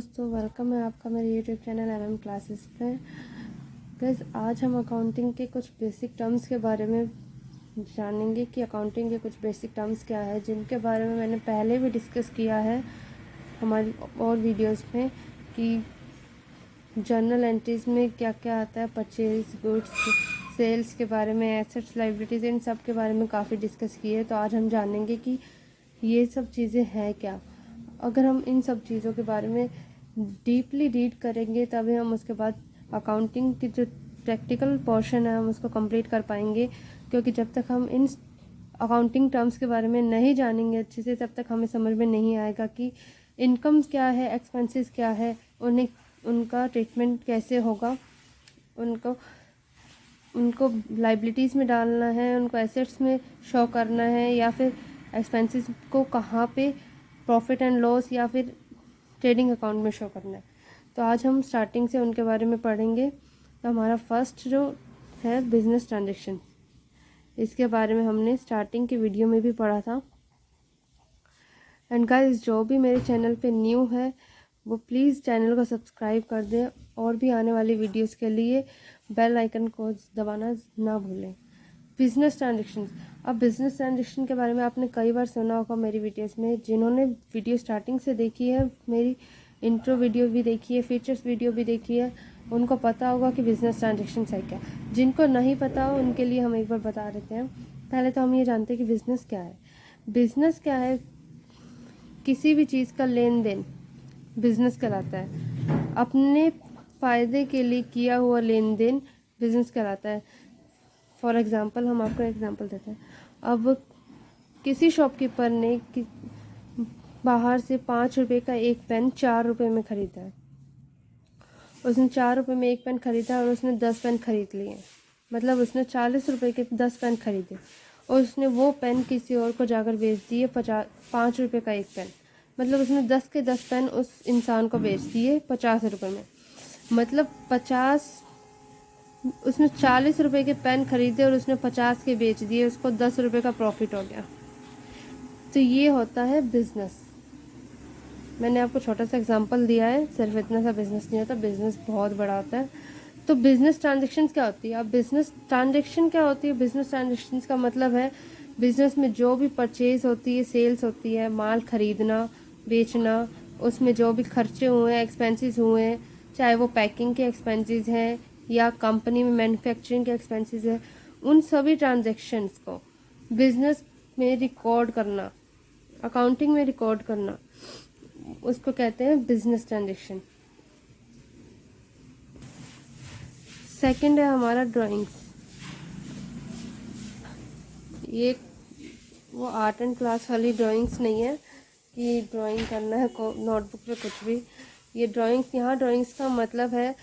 दोस्तों, वेलकम है आपका मेरे यूट्यूब चैनल MM क्लासेस पे। गाइस, आज हम अकाउंटिंग के कुछ बेसिक टर्म्स के बारे में जानेंगे कि अकाउंटिंग के कुछ बेसिक टर्म्स क्या है, जिनके बारे में मैंने पहले भी डिस्कस किया है हमारी और वीडियोस में कि जर्नल एंट्रीज में क्या क्या आता है, परचेज, गुड्स, सेल्स के बारे में, एसेट्स, लायबिलिटीज़, इन सब के बारे में काफ़ी डिस्कस किए है। तो आज हम जानेंगे कि ये सब चीज़ें हैं क्या। अगर हम इन सब चीज़ों के बारे में डीपली रीड करेंगे तभी हम उसके बाद अकाउंटिंग की जो प्रैक्टिकल पोर्शन है हम उसको कंप्लीट कर पाएंगे, क्योंकि जब तक हम इन अकाउंटिंग टर्म्स के बारे में नहीं जानेंगे अच्छे से तब तक हमें समझ में नहीं आएगा कि इनकम क्या है, एक्सपेंसेस क्या है, उन्हें उनका ट्रीटमेंट कैसे होगा, उनको उनको लाइबिलिटीज़ में डालना है, उनको एसेट्स में शो करना है, या फिर एक्सपेंसेस को कहाँ पे प्रॉफिट एंड लॉस या फिर ट्रेडिंग अकाउंट में शो करना है। तो आज हम स्टार्टिंग से उनके बारे में पढ़ेंगे। तो हमारा फर्स्ट जो है बिजनेस ट्रांजैक्शन, इसके बारे में हमने स्टार्टिंग की वीडियो में भी पढ़ा था। एंड गाइस, जो भी मेरे चैनल पे न्यू है वो प्लीज़ चैनल को सब्सक्राइब कर दें और भी आने वाली वीडियोस के लिए बेल आइकन को दबाना ना भूलें। बिजनेस ट्रांजैक्शन, अब बिजनेस ट्रांजैक्शन के बारे में आपने कई बार सुना होगा मेरी वीडियोस में। जिन्होंने वीडियो स्टार्टिंग से देखी है, मेरी इंट्रो वीडियो भी देखी है, फीचर्स वीडियो भी देखी है, उनको पता होगा कि बिजनेस ट्रांजैक्शन है क्या। जिनको नहीं पता हो उनके लिए हम एक बार बता देते हैं। पहले तो हम ये जानते हैं कि बिजनेस क्या है। बिजनेस क्या है? किसी भी चीज़ का लेन देन बिजनेस कहलाता है। अपने फ़ायदे के लिए किया हुआ लेन देन बिजनेस कहलाता है। फॉर एग्ज़ाम्पल, हम आपको एग्ज़ाम्पल देते हैं। अब किसी शॉपकीपर ने बाहर से 5 रुपये का एक पेन 4 रुपये में ख़रीदा है। उसने 4 रुपये में एक पेन ख़रीदा और उसने 10 पेन ख़रीद लिए। मतलब उसने 40 रुपये के 10 पेन ख़रीदे और उसने वो पेन किसी और को जाकर बेच दिए 5 रुपये का एक पेन। मतलब उसने 10 के 10 पेन उस इंसान को बेच दिए 50 रुपये में। मतलब 50, उसने 40 रुपये के पेन खरीदे और उसने 50 के बेच दिए, उसको 10 रुपये का प्रॉफिट हो गया। तो ये होता है बिजनेस। मैंने आपको छोटा सा एग्जांपल दिया है, सिर्फ इतना सा बिजनेस नहीं होता, बिजनेस बहुत बड़ा होता है। तो बिजनेस ट्रांजेक्शन क्या होती है? अब बिजनेस ट्रांजेक्शन क्या होती है? बिजनेस ट्रांजेक्शन का मतलब है बिजनेस में जो भी परचेज होती है, सेल्स होती है, माल खरीदना बेचना, उसमें जो भी खर्चे हुए हैं, एक्सपेंसेस हुए हैं, चाहे वो पैकिंग के एक्सपेंसेस हैं या कंपनी में मैन्युफैक्चरिंग के एक्सपेंसेस हैं, उन सभी ट्रांजेक्शन्स को बिजनेस में रिकॉर्ड करना, अकाउंटिंग में रिकॉर्ड करना, उसको कहते हैं बिजनेस ट्रांजेक्शन। सेकंड है हमारा ड्राइंग्स। ये वो आर्ट एंड क्लास वाली ड्राइंग्स नहीं है कि ड्राइंग करना है नोटबुक पे कुछ भी। ये ड्राइंग्स, यहाँ ड्राइंग्स का मतलब है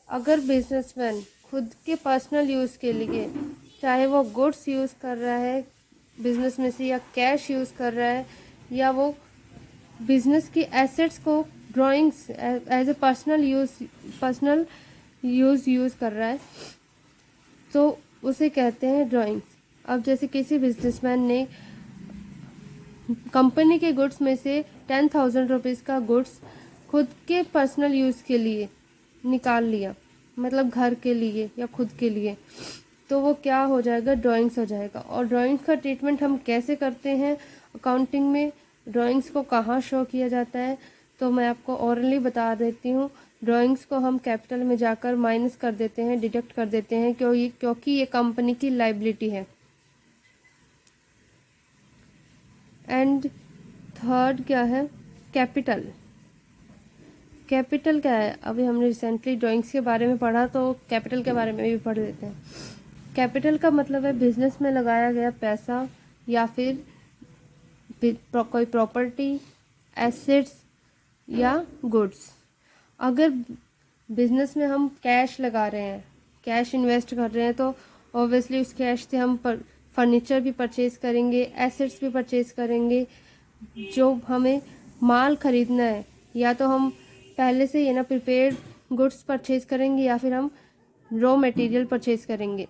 अगर बिजनेसमैन खुद के पर्सनल यूज़ के लिए, चाहे वो गुड्स यूज़ कर रहा है बिजनेस में से, या कैश यूज़ कर रहा है, या वो बिजनेस की एसेट्स को drawings as a personal use कर रहा है, तो उसे कहते हैं ड्राइंग्स। अब जैसे किसी बिजनेसमैन ने कंपनी के गुड्स में से 10,000 रुपीज़ का गुड्स खुद के पर्सनल यूज़ के लिए निकाल लिया, मतलब घर के लिए या खुद के लिए, तो वो क्या हो जाएगा? ड्राइंग्स हो जाएगा। और ड्राइंग्स का ट्रीटमेंट हम कैसे करते हैं अकाउंटिंग में? ड्राइंग्स को कहाँ शो किया जाता है? तो मैं आपको ओरली बता देती हूँ। ड्राइंग्स को हम कैपिटल में जाकर माइनस कर देते हैं, डिडक्ट कर देते हैं, क्योंकि ये कंपनी की लाइबिलिटी है। एंड थर्ड क्या है? कैपिटल। कैपिटल क्या है? अभी हमने रिसेंटली ड्राइंग्स के बारे में पढ़ा, तो कैपिटल के बारे में भी पढ़ लेते हैं। कैपिटल का मतलब है बिजनेस में लगाया गया पैसा या फिर कोई प्रॉपर्टी, एसेट्स या गुड्स। अगर बिजनेस में हम कैश लगा रहे हैं, कैश इन्वेस्ट कर रहे हैं, तो ऑब्वियसली उस कैश से हम फर्नीचर भी परचेज करेंगे, एसेट्स भी परचेज करेंगे। जो हमें माल खरीदना है, या तो हम पहले से ये ना प्रिपेयर्ड गुड्स परचेज करेंगे या फिर हम रॉ मटेरियल परचेज करेंगे।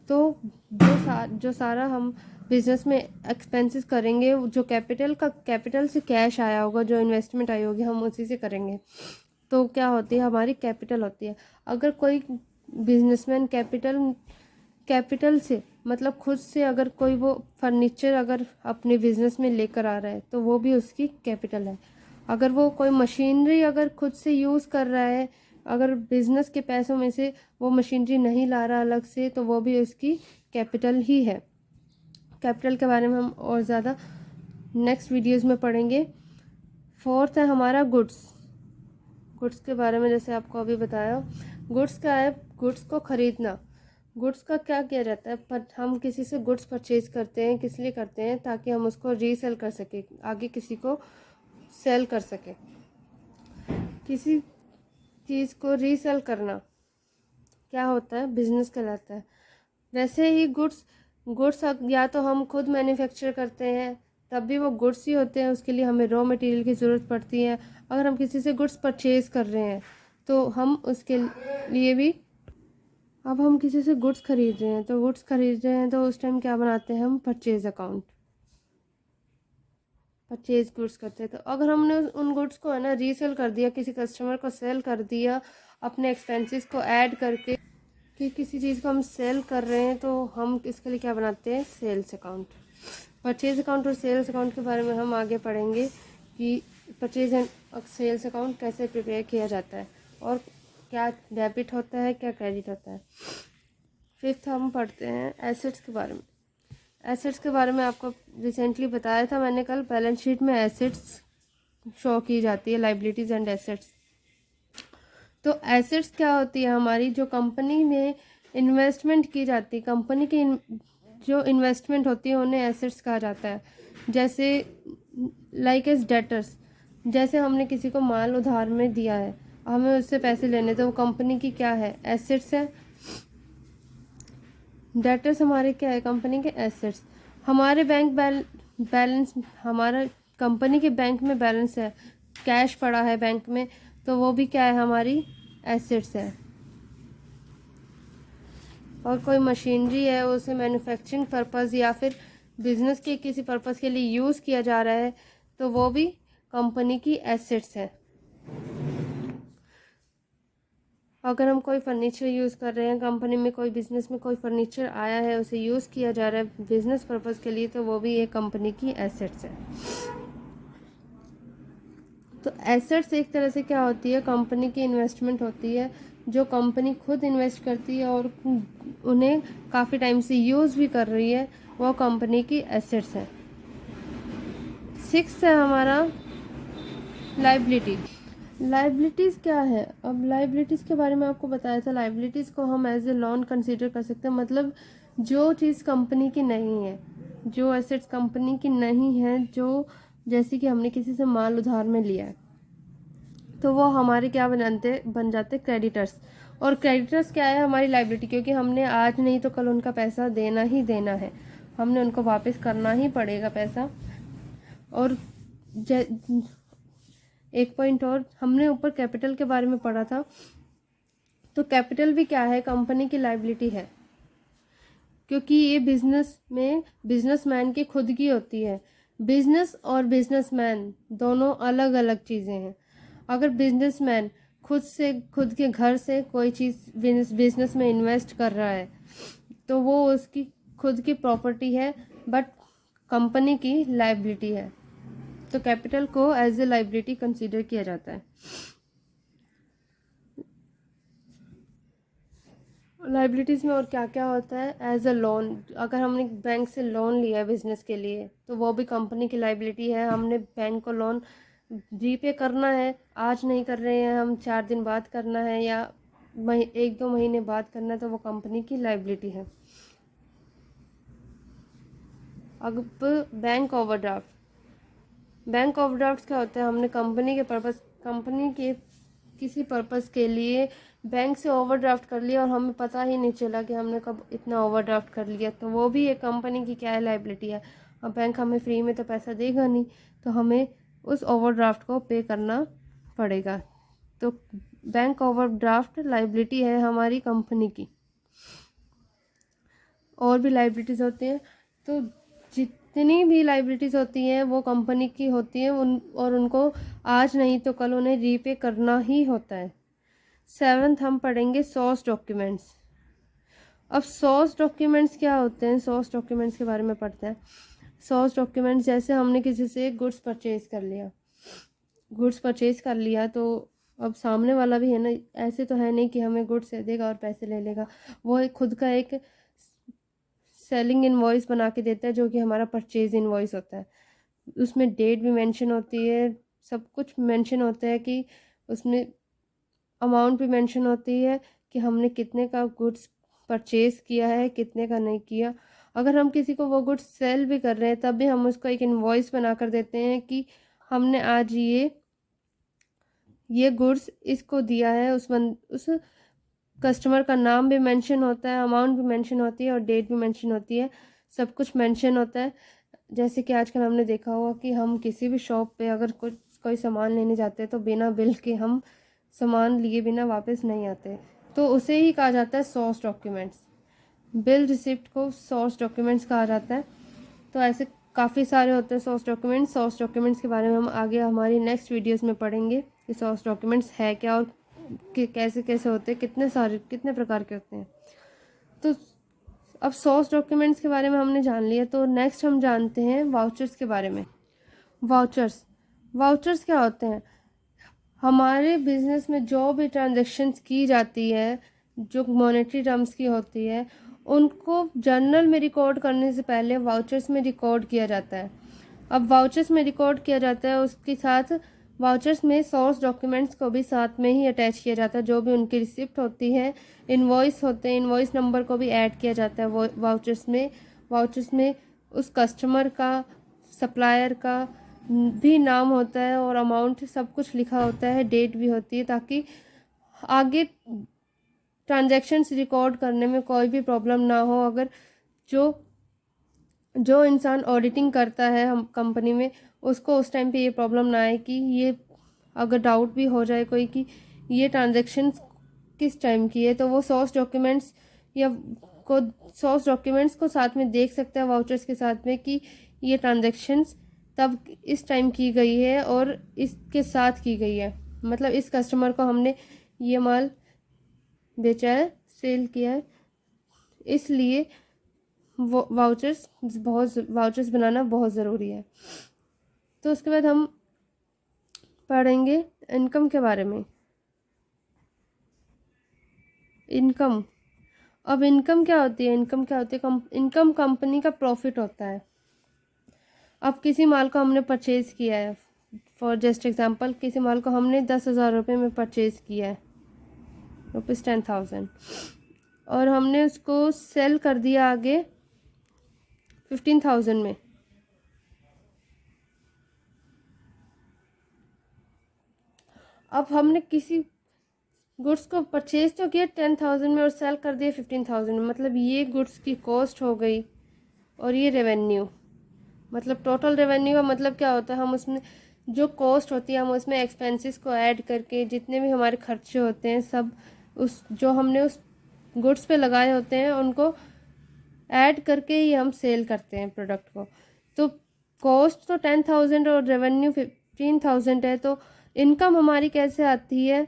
तो जो सारा हम बिजनेस में एक्सपेंसेस करेंगे, जो कैपिटल से कैश आया होगा, जो इन्वेस्टमेंट आई होगी, हम उसी से करेंगे। तो क्या होती है, हमारी कैपिटल होती है। अगर कोई बिजनेसमैन कैपिटल से मतलब खुद से अगर कोई वो फर्नीचर अगर अपने बिजनेस में लेकर आ रहा है तो वो भी उसकी कैपिटल है। अगर वो कोई मशीनरी अगर खुद से यूज़ कर रहा है, अगर बिजनेस के पैसों में से वो मशीनरी नहीं ला रहा अलग से, तो वो भी उसकी कैपिटल ही है। कैपिटल के बारे में हम और ज़्यादा नेक्स्ट वीडियोस में पढ़ेंगे। फोर्थ है हमारा गुड्स के बारे में जैसे आपको अभी बताया। गुड्स क्या है, गुड्स को खरीदना। गुड्स का क्या किया जाता है, पर हम किसी से गुड्स परचेज करते हैं, किस लिए करते हैं, ताकि हम उसको रीसेल कर सके, आगे किसी को सेल कर सके। किसी चीज़ को रीसेल करना क्या होता है, बिजनेस कहलाता है। वैसे ही गुड्स या तो हम खुद मैन्युफैक्चर करते हैं, तब भी वो गुड्स ही होते हैं, उसके लिए हमें रॉ मटेरियल की ज़रूरत पड़ती है। अगर हम किसी से गुड्स परचेज कर रहे हैं तो हम उसके लिए भी, अब हम किसी से गुड्स खरीद रहे हैं तो उस टाइम क्या बनाते हैं हम, परचेज अकाउंट, परचेज गुड्स करते हैं। तो अगर हमने उन गुड्स को है ना रीसेल कर दिया, किसी कस्टमर को सेल कर दिया, अपने एक्सपेंसेस को ऐड करके कि किसी चीज़ को हम सेल कर रहे हैं, तो हम इसके लिए क्या बनाते हैं, सेल्स अकाउंट। परचेज अकाउंट और सेल्स अकाउंट के बारे में हम आगे पढ़ेंगे कि परचेज एंड सेल्स अकाउंट कैसे प्रिपेयर किया जाता है और क्या डेबिट होता है, क्या क्रेडिट होता है। फिफ्थ हम पढ़ते हैं एसेट्स के बारे में। एसेट्स के बारे में आपको रिसेंटली बताया था मैंने कल, बैलेंस शीट में एसेट्स शो की जाती है, लाइबिलिटीज़ एंड एसेट्स। तो एसेट्स क्या होती है, हमारी जो कंपनी में इन्वेस्टमेंट की जाती है, कंपनी की जो इन्वेस्टमेंट होती है उन्हें एसेट्स कहा जाता है। जैसे लाइक एज डेटर्स, जैसे हमने किसी को माल उधार में दिया है, हमें उससे पैसे लेने, तो वो कंपनी की क्या है, एसेट्स है। डेटर्स हमारे क्या है, कंपनी के एसेट्स। हमारे बैंक बैलेंस, हमारा कंपनी के बैंक में बैलेंस है, कैश पड़ा है बैंक में, तो वो भी क्या है, हमारी एसेट्स है। और कोई मशीनरी है, उसे मैन्युफैक्चरिंग पर्पस या फिर बिजनेस के किसी पर्पस के लिए यूज़ किया जा रहा है, तो वो भी कंपनी की एसेट्स है। अगर हम कोई फर्नीचर यूज़ कर रहे हैं, कंपनी में कोई बिजनेस में कोई फर्नीचर आया है, उसे यूज़ किया जा रहा है बिजनेस पर्पस के लिए, तो वो भी एक कंपनी की एसेट्स है। तो एसेट्स एक तरह से क्या होती है, कंपनी की इन्वेस्टमेंट होती है, जो कंपनी खुद इन्वेस्ट करती है और उन्हें काफ़ी टाइम से यूज़ भी कर रही है, वो कंपनी की एसेट्स है। सिक्स्थ है हमारा लाइबिलिटी। लाइबिलिटीज़ क्या है, अब लाइबिलिटीज़ के बारे में आपको बताया था, लाइबिलिटीज़ को हम एज ए लोन कंसीडर कर सकते हैं। मतलब जो चीज़ कंपनी की नहीं है, जो एसेट्स कंपनी की नहीं है, जो जैसे कि हमने किसी से माल उधार में लिया है, तो वो हमारे क्या बन जाते क्रेडिटर्स। और क्रेडिटर्स क्या है, हमारी लाइबिलिटी, क्योंकि हमने आज नहीं तो कल उनका पैसा देना ही देना है, हमने उनको वापस करना ही पड़ेगा पैसा। और एक पॉइंट और, हमने ऊपर कैपिटल के बारे में पढ़ा था, तो कैपिटल भी क्या है, कंपनी की लाइबिलिटी है, क्योंकि ये बिजनेस में बिजनेसमैन की खुद की होती है। बिजनेस और बिजनेसमैन दोनों अलग अलग चीज़ें हैं। अगर बिजनेसमैन खुद के घर से कोई चीज़ बिजनेस में इन्वेस्ट कर रहा है, तो वो उसकी खुद की प्रॉपर्टी है, बट कंपनी की लाइबिलिटी है। तो कैपिटल को एज ए लाइबिलिटी कंसीडर किया जाता है। लाइबिलिटीज़ में और क्या क्या होता है, एज अ लोन, अगर हमने बैंक से लोन लिया है बिजनेस के लिए, तो वो भी कंपनी की लाइबिलिटी है। हमने बैंक को लोन रीपे करना है, आज नहीं कर रहे हैं हम, 4 दिन बाद करना है या 1-2 महीने बाद करना है, तो वो कंपनी की लाइबिलिटी है। अब बैंक ओवरड्राफ्ट क्या होता है, हमने कंपनी के किसी पर्पस के लिए बैंक से ओवरड्राफ्ट कर लिया और हमें पता ही नहीं चला कि हमने कब इतना ओवरड्राफ्ट कर लिया, तो वो भी एक कंपनी की क्या है, लाइबिलिटी है। अब बैंक हमें फ्री में तो पैसा देगा नहीं, तो हमें उस ओवरड्राफ्ट को पे करना पड़ेगा। तो बैंक ओवरड्राफ्ट लाइबिलिटी है हमारी कंपनी की। और भी लाइबिलिटीज़ होती हैं, तो जितनी भी लाइबिलिटीज़ होती हैं वो कंपनी की होती हैं और उनको आज नहीं तो कल उन्हें रीपे करना ही होता है। 7th हम पढ़ेंगे सोर्स डॉक्यूमेंट्स। अब सोर्स डॉक्यूमेंट्स क्या होते हैं, सोर्स डॉक्यूमेंट्स के बारे में पढ़ते हैं। सोर्स डॉक्यूमेंट्स जैसे हमने किसी से गुड्स परचेज कर लिया, तो अब सामने वाला भी है ना, ऐसे तो है नहीं कि हमें गुड्स दे देगा और पैसे ले लेगा। वो एक खुद का एक सेलिंग इनवॉइस बना के देता है जो कि हमारा परचेज इनवॉइस होता है। उसमें डेट भी मेंशन होती है, सब कुछ मेंशन होता है कि उसमें अमाउंट भी मेंशन होती है कि हमने कितने का गुड्स परचेज किया है, कितने का नहीं किया। अगर हम किसी को वो गुड्स सेल भी कर रहे हैं तब भी हम उसको एक इनवॉइस बना कर देते हैं कि हमने आज ये गुड्स इसको दिया है। उस कस्टमर का नाम भी मेंशन होता है, अमाउंट भी मेंशन होती है और डेट भी मेंशन होती है, सब कुछ मेंशन होता है। जैसे कि आजकल हमने देखा हुआ कि हम किसी भी शॉप पे अगर कोई सामान लेने जाते हैं तो बिना बिल के हम सामान लिए बिना वापस नहीं आते, तो उसे ही कहा जाता है सोर्स डॉक्यूमेंट्स। बिल रिसिप्ट को सोर्स डॉक्यूमेंट्स कहा जाता है। तो ऐसे काफ़ी सारे होते हैं सोर्स डॉक्यूमेंट्स। सोर्स डॉक्यूमेंट्स के बारे में हम आगे हमारी नेक्स्ट वीडियोस में पढ़ेंगे कि सोर्स डॉक्यूमेंट्स है क्या और कैसे कैसे होते हैं, कितने प्रकार के होते हैं। तो अब सोर्स डॉक्यूमेंट्स के बारे में हमने जान लिया, तो नेक्स्ट हम जानते हैं वाउचर्स के बारे में। वाउचर्स क्या होते हैं? हमारे बिजनेस में जो भी ट्रांजैक्शंस की जाती है, जो मॉनेटरी टर्म्स की होती है, उनको जर्नल में रिकॉर्ड करने से पहले वाउचर्स में रिकॉर्ड किया जाता है। अब वाउचर्स में रिकॉर्ड किया जाता है, उसके साथ वाउचर्स में सोर्स डॉक्यूमेंट्स को भी साथ में ही अटैच किया जाता है। जो भी उनकी रिसिप्ट होती है, इनवॉइस होते हैं, इनवॉइस नंबर को भी ऐड किया जाता है वाउचर्स में उस कस्टमर का, सप्लायर का भी नाम होता है और अमाउंट सब कुछ लिखा होता है, डेट भी होती है, ताकि आगे ट्रांजैक्शंस रिकॉर्ड करने में कोई भी प्रॉब्लम ना हो। अगर जो इंसान ऑडिटिंग करता है हम कंपनी में, उसको उस टाइम पे ये प्रॉब्लम ना आए कि ये अगर डाउट भी हो जाए कोई कि ये ट्रांजैक्शंस किस टाइम की है, तो वो सोर्स डॉक्यूमेंट्स को साथ में देख सकता है वाउचर्स के साथ में कि ये ट्रांजैक्शंस तब इस टाइम की गई है और इसके साथ की गई है। मतलब इस कस्टमर को हमने ये माल बेचा है, सेल किया है, इसलिए वो वाउचर्स बनाना बहुत ज़रूरी है। तो उसके बाद हम पढ़ेंगे इनकम के बारे में। इनकम, अब इनकम क्या होती है? इनकम कंपनी का प्रॉफिट होता है। अब किसी माल को हमने परचेज किया है, फॉर जस्ट एग्जांपल किसी माल को हमने 10,000 रुपये में परचेज किया है, ₹10,000, और हमने उसको सेल कर दिया आगे 15,000 में। अब हमने किसी गुड्स को परचेज तो किया 10,000 में और सेल कर दिया 15,000 में, मतलब ये गुड्स की कॉस्ट हो गई और ये रेवेन्यू। मतलब टोटल रेवेन्यू का मतलब क्या होता है? हम उसमें जो कॉस्ट होती है हम उसमें एक्सपेंसेस को ऐड करके जितने भी हमारे खर्चे होते हैं सब जो हमने उस गुड्स पे लगाए होते हैं उनको ऐड करके ही हम सेल करते हैं प्रोडक्ट को। तो कॉस्ट तो 10,000 और रेवेन्यू 15,000 है, तो इनकम हमारी कैसे आती है?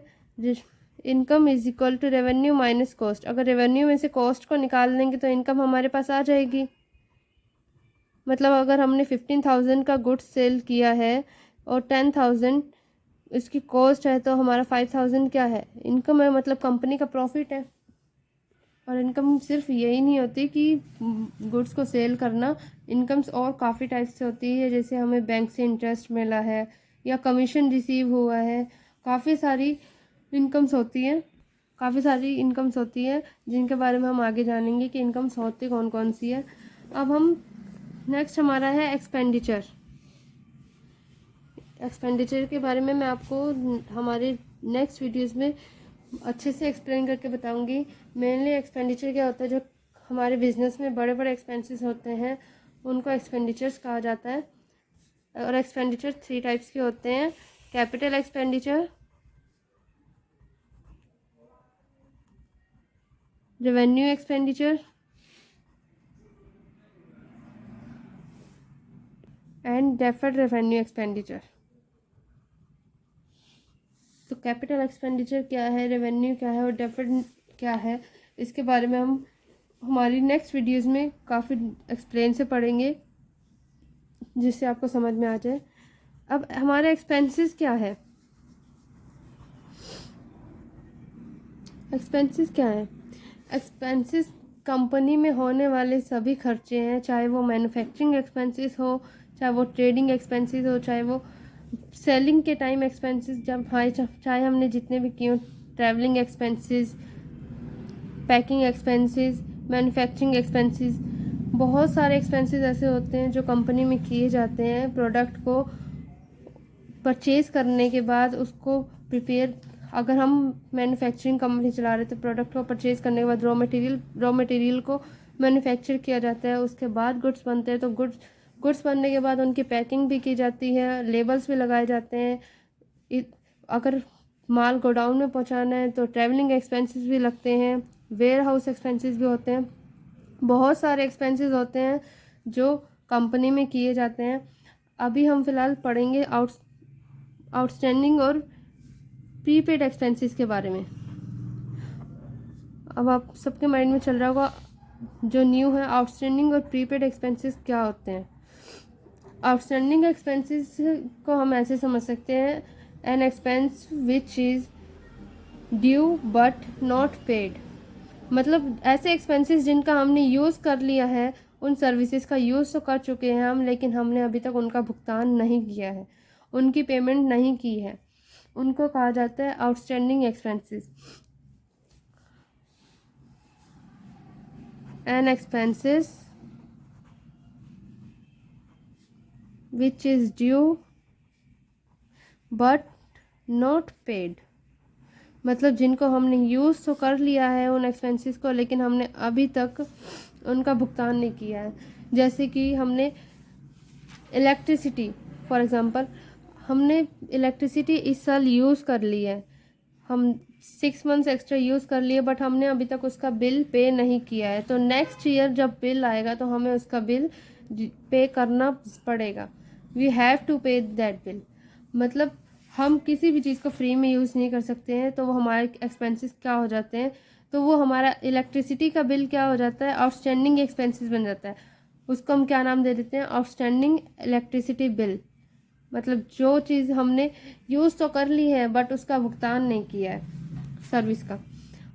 Income is equal to revenue minus cost. अगर रेवेन्यू में से कॉस्ट को निकाल देंगे तो इनकम हमारे पास आ जाएगी। मतलब अगर हमने 15,000 का गुड्स सेल किया है और 10,000 इसकी कॉस्ट है, तो हमारा 5,000 क्या है? इनकम है, मतलब कंपनी का प्रॉफिट है। और इनकम सिर्फ यही नहीं होती कि गुड्स को सेल करना, इनकम्स और काफ़ी टाइप से होती है। जैसे हमें बैंक से इंटरेस्ट मिला है या कमीशन रिसीव हुआ है, काफ़ी सारी इनकम्स होती हैं जिनके बारे में हम आगे जानेंगे कि इनकम्स होती कौन कौन सी है। अब हम नेक्स्ट हमारा है एक्सपेंडिचर के बारे में मैं आपको हमारे नेक्स्ट वीडियोस में अच्छे से एक्सप्लेन करके बताऊंगी। मेनली एक्सपेंडिचर क्या होता है? जो हमारे बिजनेस में बड़े बड़े एक्सपेंसेस होते हैं उनको एक्सपेंडिचर्स कहा जाता है। और एक्सपेंडिचर 3 टाइप्स के होते हैं: capital expenditure, revenue expenditure and deferred revenue expenditure. तो कैपिटल एक्सपेंडिचर क्या है, रेवेन्यू क्या है और डेफर्ड क्या है, इसके बारे में हम हमारी नेक्स्ट वीडियोस में काफ़ी एक्सप्लेन से पढ़ेंगे, जिससे आपको समझ में आ जाए। अब हमारे एक्सपेंसेस क्या है, एक्सपेंसेस क्या है? एक्सपेंसेस कंपनी में होने वाले सभी खर्चे हैं, चाहे वो मैन्युफैक्चरिंग एक्सपेंसेस हो, चाहे वो ट्रेडिंग एक्सपेंसेस हो, चाहे वो सेलिंग के टाइम एक्सपेंसेस, जब चाहे हमने जितने भी किए, travelling expenses, packing expenses, manufacturing expenses, बहुत सारे एक्सपेंसेस ऐसे होते हैं जो कंपनी में किए जाते हैं प्रोडक्ट को परचेज़ करने के बाद। उसको प्रिपेयर, अगर हम मैन्युफैक्चरिंग कंपनी चला रहे तो प्रोडक्ट को परचेज़ करने के बाद रॉ मटेरियल को मैन्युफैक्चर किया जाता है, उसके बाद गुड्स बनते हैं। तो गुड्स बनने के बाद उनकी पैकिंग भी की जाती है, लेबल्स भी लगाए जाते हैं। अगर माल गोडाउन में पहुंचाना है तो ट्रैवलिंग एक्सपेंसेस भी लगते हैं, वेयर हाउस एक्सपेंसेस भी होते हैं, बहुत सारे एक्सपेंसेस होते हैं जो कंपनी में किए जाते हैं। अभी हम फिलहाल पढ़ेंगे आउटस्टैंडिंग और प्रीपेड एक्सपेंसेस के बारे में। अब आप सबके माइंड में चल रहा होगा जो न्यू है, आउटस्टैंडिंग और प्रीपेड एक्सपेंसेस क्या होते हैं। आउटस्टैंडिंग एक्सपेंसेस को हम ऐसे समझ सकते हैं, N expense which is due but not paid. मतलब ऐसे एक्सपेंसेस जिनका हमने यूज़ कर लिया है, उन सर्विसेज का यूज़ तो कर चुके हैं हम, लेकिन हमने अभी तक उनका भुगतान नहीं किया है, उनकी पेमेंट नहीं की है, उनको कहा जाता है outstanding expenses. An expenses which is due but not paid, मतलब जिनको हमने यूज़ तो कर लिया है उन एक्सपेंसेस को, लेकिन हमने अभी तक उनका भुगतान नहीं किया है। जैसे कि हमने इलेक्ट्रिसिटी, फॉर एग्ज़ाम्पल, हमने इलेक्ट्रिसिटी इस साल यूज़ कर ली है, हम 6 मंथ्स एक्स्ट्रा यूज़ कर लिए, बट हमने अभी तक उसका बिल पे नहीं किया है। तो नेक्स्ट ईयर जब बिल आएगा तो हमें उसका बिल पे करना पड़ेगा। वी हैव टू पे दैट बिल। मतलब हम किसी भी चीज़ को फ्री में यूज़ नहीं कर सकते हैं, तो वो हमारे एक्सपेंसेस क्या हो जाते हैं, तो वो हमारा इलेक्ट्रिसिटी का बिल क्या हो जाता है, आउटस्टैंडिंग एक्सपेंसेस बन जाता है। उसको हम क्या नाम दे देते हैं, आउटस्टैंडिंग इलेक्ट्रिसिटी बिल। मतलब जो चीज़ हमने यूज़ तो कर ली है बट उसका भुगतान नहीं किया है सर्विस का।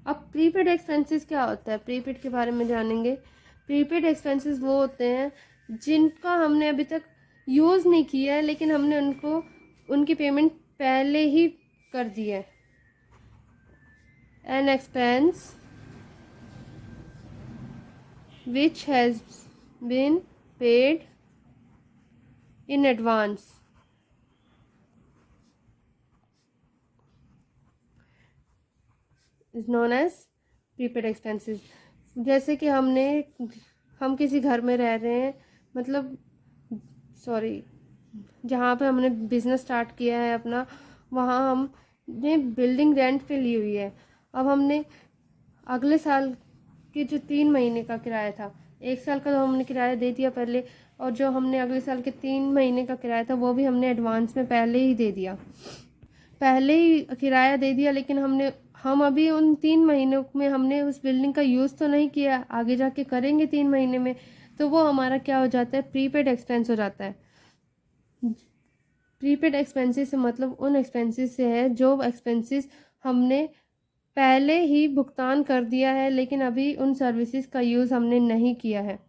अब प्रीपेड एक्सपेंसेस क्या होता है, प्रीपेड के बारे में जानेंगे। प्रीपेड एक्सपेंसेस वो होते हैं जिनका हमने अभी तक यूज़ नहीं किया है, लेकिन हमने उनकी पेमेंट पहले ही कर दी है। An expense which has been paid in advance is known as prepaid expenses. जैसे कि हम किसी घर में रह रहे हैं, मतलब सॉरी, जहाँ पे हमने बिज़नेस स्टार्ट किया है अपना, वहाँ हमने बिल्डिंग रेंट पे ली हुई है। अब हमने अगले साल के जो 3 महीने का किराया था, 1 साल का तो हमने किराया दे दिया पहले, और जो हमने अगले साल के 3 महीने का किराया था वो भी हमने एडवांस में पहले ही दे दिया, पहले ही किराया दे दिया। लेकिन हम अभी उन 3 महीनों में हमने उस बिल्डिंग का यूज़ तो नहीं किया, आगे जाके करेंगे 3 महीने में, तो वो हमारा क्या हो जाता है, प्रीपेड एक्सपेंस हो जाता है। प्रीपेड एक्सपेंसेस से मतलब उन एक्सपेंसेस से है जो एक्सपेंसेस हमने पहले ही भुगतान कर दिया है, लेकिन अभी उन सर्विसेज का यूज़ हमने नहीं किया है।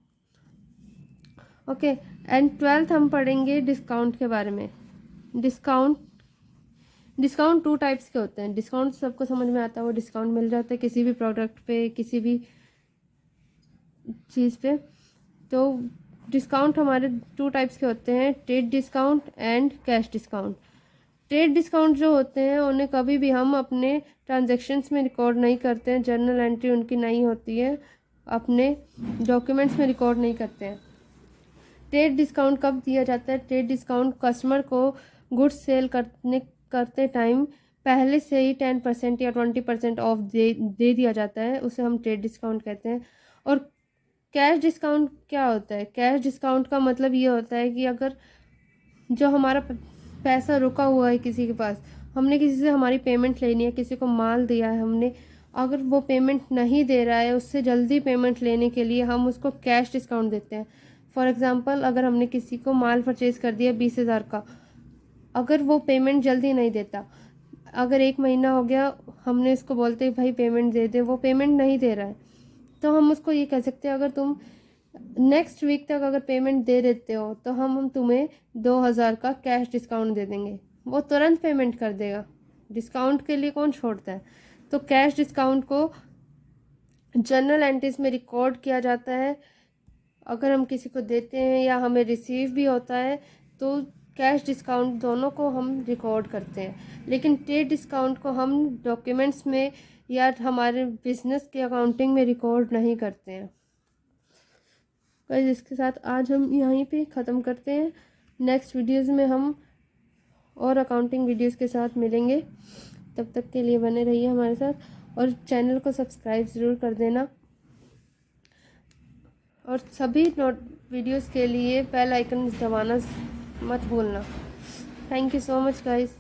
ओके, एंड 12th हम पढ़ेंगे डिस्काउंट के बारे में। डिस्काउंट 2 टाइप्स के होते हैं। डिस्काउंट सबको समझ में आता है, वो डिस्काउंट मिल जाता है किसी भी प्रोडक्ट पे, किसी भी चीज़ पे। तो डिस्काउंट हमारे 2 टाइप्स के होते हैं, trade discount and cash discount. Trade discount जो होते हैं उन्हें कभी भी हम अपने ट्रांजैक्शंस में रिकॉर्ड नहीं करते हैं, जर्नल एंट्री उनकी नहीं होती है, अपने डॉक्यूमेंट्स में रिकॉर्ड नहीं करते हैं। ट्रेड डिस्काउंट कब दिया जाता है, ट्रेड डिस्काउंट कस्टमर को गुड्स सेल करते टाइम पहले से ही 10% या 20% ऑफ दे दिया जाता है, उसे हम ट्रेड डिस्काउंट कहते हैं। और कैश डिस्काउंट क्या होता है, कैश डिस्काउंट का मतलब ये होता है कि अगर जो हमारा पैसा रुका हुआ है किसी के पास, हमने किसी से हमारी पेमेंट लेनी है, किसी को माल दिया है हमने, अगर वो पेमेंट नहीं दे रहा है, उससे जल्दी पेमेंट लेने के लिए हम उसको कैश डिस्काउंट देते हैं। फॉर एग्ज़ाम्पल, अगर हमने किसी को माल परचेज़ कर दिया 20,000 का, अगर वो पेमेंट जल्दी नहीं देता, अगर 1 महीना हो गया, हमने उसको बोलते भाई पेमेंट दे दे, वो पेमेंट नहीं दे रहा है, तो हम उसको ये कह सकते हैं अगर तुम नेक्स्ट वीक तक अगर पेमेंट दे देते हो तो हम तुम्हें 2,000 का कैश डिस्काउंट दे देंगे। वो तुरंत पेमेंट कर देगा, डिस्काउंट के लिए कौन छोड़ता है। तो कैश डिस्काउंट को जर्नल एंट्रीज में रिकॉर्ड किया जाता है। अगर हम किसी को देते हैं या हमें रिसीव भी होता है तो कैश डिस्काउंट दोनों को हम रिकॉर्ड करते हैं, लेकिन ट्रेड डिस्काउंट को हम डॉक्यूमेंट्स में या हमारे बिजनेस के अकाउंटिंग में रिकॉर्ड नहीं करते हैं। गाइस, इसके साथ आज हम यहीं पे ख़त्म करते हैं। नेक्स्ट वीडियोस में हम और अकाउंटिंग वीडियोस के साथ मिलेंगे। तब तक के लिए बने रहिए हमारे साथ और चैनल को सब्सक्राइब ज़रूर कर देना, और सभी वीडियोस के लिए बेल आइकन दबाना मत भूलना। Thank you so much guys.